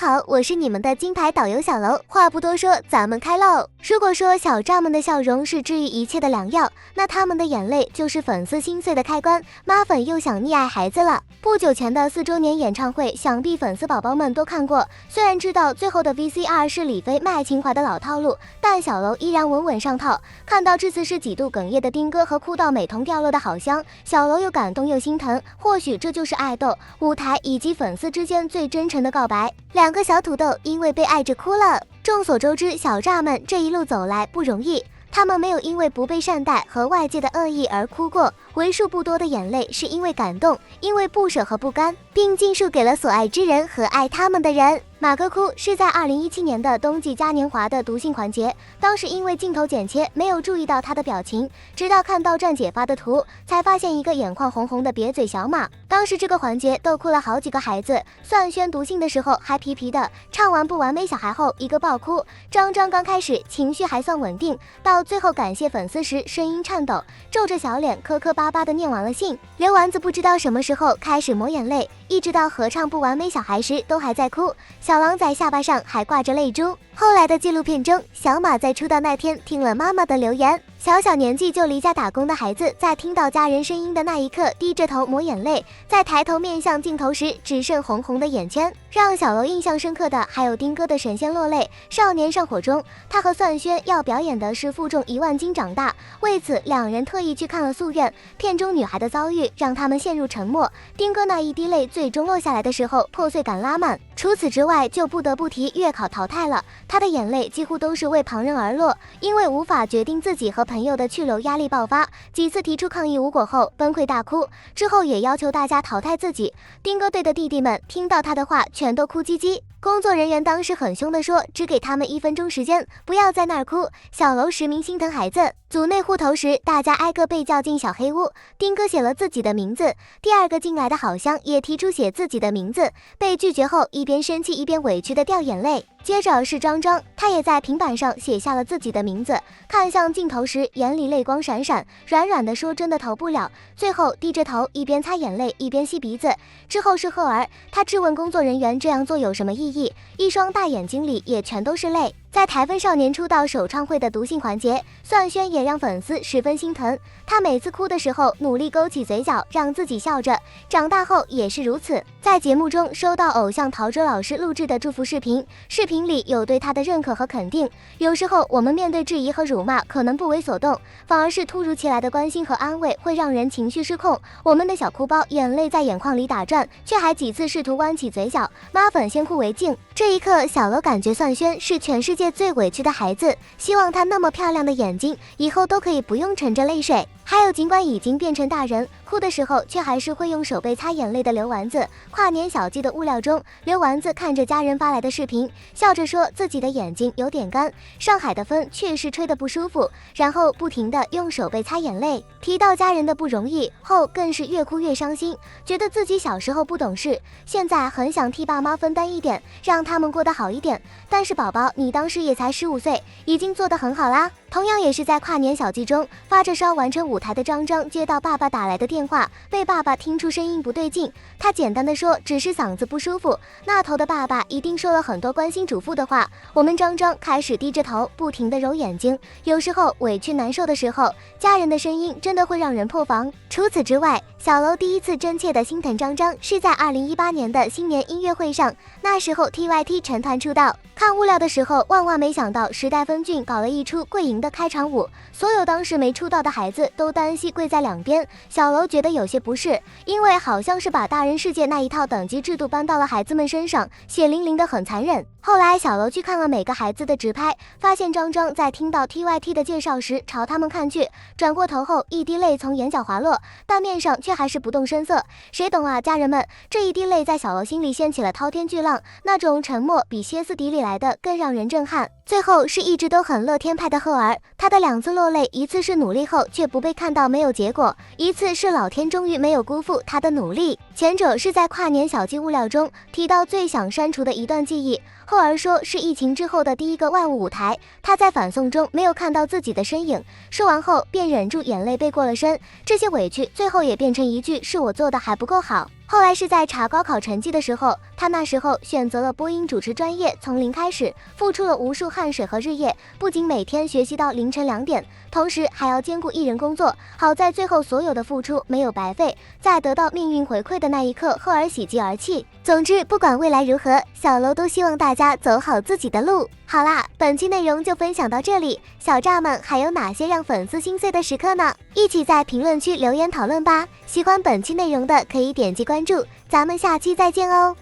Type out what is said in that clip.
好，我是你们的金牌导游小楼。话不多说，咱们开喽。如果说小蚱们的笑容是治愈一切的良药，那他们的眼泪就是粉丝心碎的开关。妈粉又想溺爱孩子了。不久前的4周年演唱会，想必粉丝宝宝们都看过。虽然知道最后的 VCR 是李飞卖情怀的老套路，但小楼依然稳稳上套。看到致辞时几度哽咽的丁哥和哭到美瞳掉落的郝香，小楼又感动又心疼。或许这就是爱豆、舞台以及粉丝之间最真诚的告白。两个小土豆因为被爱着哭了。众所周知，小蚱们这一路走来不容易，他们没有因为不被善待和外界的恶意而哭过，为数不多的眼泪是因为感动，因为不舍和不甘，并尽数给了所爱之人和爱他们的人。马哥哭是在2017年的冬季嘉年华的读信环节，当时因为镜头剪切没有注意到他的表情，直到看到站姐发的图，才发现一个眼眶红红的瘪嘴小马。当时这个环节逗哭了好几个孩子，算轩读信的时候还皮皮的，唱完不完美小孩后一个爆哭。张张刚开始情绪还算稳定，到最后感谢粉丝时声音颤抖，皱着小脸磕磕巴巴的念完了信。刘丸子不知道什么时候开始抹眼泪，一直到合唱不完美小孩时都还在哭。小狼在下巴上还挂着泪珠。后来的纪录片中，小马在出道那天听了妈妈的留言，小年纪就离家打工的孩子，在听到家人声音的那一刻低着头抹眼泪，在抬头面向镜头时只剩红红的眼圈。让小楼印象深刻的还有丁哥的神仙落泪。少年上火中，他和算轩要表演的是负重1万斤长大，为此两人特意去看了宿院。片中女孩的遭遇让他们陷入沉默，丁哥那一滴泪最终落下来的时候破碎感拉满。除此之外，就不得不提月考淘汰了，他的眼泪几乎都是为旁人而落，因为无法决定自己和朋友的去留，压力爆发，几次提出抗议无果后崩溃大哭，之后也要求大家淘汰自己。丁哥队的弟弟们听到他的话全都哭唧唧。工作人员当时很凶地说，只给他们1分钟时间，不要在那儿哭。小楼实名心疼孩子。组内互投时，大家挨个被叫进小黑屋，丁哥写了自己的名字，第二个进来的郝香也提出写自己的名字，被拒绝后一边生气一边委屈的掉眼泪。接着是张张，他也在平板上写下了自己的名字，看向镜头时眼里泪光闪闪，软软的说真的投不了，最后低着头一边擦眼泪一边吸鼻子。之后是赫儿，他质问工作人员这样做有什么意义，一双大眼睛里也全都是泪。在台风少年出道首唱会的读信环节，算轩也让粉丝十分心疼，他每次哭的时候努力勾起嘴角让自己笑着，长大后也是如此。在节目中收到偶像陶喆老师录制的祝福视频，视频里有对他的认可和肯定。有时候我们面对质疑和辱骂可能不为所动，反而是突如其来的关心和安慰会让人情绪失控。我们的小哭包眼泪在眼眶里打转，却还几次试图弯起嘴角，妈粉先哭为敬。这一刻小楼感觉算轩是全世界最委屈的孩子，希望他那么漂亮的眼睛以后都可以不用沉着泪水。还有尽管已经变成大人，哭的时候却还是会用手背擦眼泪的刘丸子。跨年小记的物料中，刘丸子看着家人发来的视频，笑着说自己的眼睛有点干，上海的风确实吹得不舒服，然后不停地用手背擦眼泪。提到家人的不容易后，更是越哭越伤心，觉得自己小时候不懂事，现在很想替爸妈分担一点，让他们过得好一点。但是宝宝，你当时也才15岁，已经做得很好啦。同样也是在跨年小记中，发着烧完成舞台的张张接到爸爸打来的电话，被爸爸听出声音不对劲，他简单的说只是嗓子不舒服。那头的爸爸一定说了很多关心嘱咐的话，我们张张开始低着头不停的揉眼睛，有时候委屈难受的时候，家人的声音真的会让人破防。除此之外，小楼第一次真切的心疼张张是在2018年的新年音乐会上，那时候 TYT 成团出道，看物料的时候万万没想到时代峰峻搞了一出跪赢的开场舞，所有当时没出道的孩子都单膝跪在两边。小楼觉得有些不适，因为好像是把大人世界那一套等级制度搬到了孩子们身上，血淋淋的很残忍。后来小楼去看了每个孩子的直拍，发现张张在听到 TYT 的介绍时朝他们看去，转过头后一滴泪从眼角滑落，但面上却还是不动声色。谁懂啊，家人们，这一滴泪在小楼心里掀起了滔天巨浪，那种沉默比歇斯底里来的更让人震撼。最后是一直都很乐天派的赫儿，他的2次落泪，一次是努力后却不被看到没有结果，一次是老天终于没有辜负他的努力。前者是在跨年小记物料中提到最想删除的一段记忆，赫儿说是疫情之后的第一个外务舞台，他在反送中没有看到自己的身影，说完后便忍住眼泪背过了身，这些委屈最后也变成一句是我做的还不够好。后来是在查高考成绩的时候，他那时候选择了播音主持专业，从零开始，付出了无数汗水和日夜，不仅每天学习到凌晨2点，同时还要兼顾艺人工作。好在最后所有的付出没有白费，在得到命运回馈的那一刻，赫尔喜极而泣。总之，不管未来如何，小楼都希望大家走好自己的路。好啦，本期内容就分享到这里，小炸们还有哪些让粉丝心碎的时刻呢？一起在评论区留言讨论吧。喜欢本期内容的可以点击关注，咱们下期再见哦。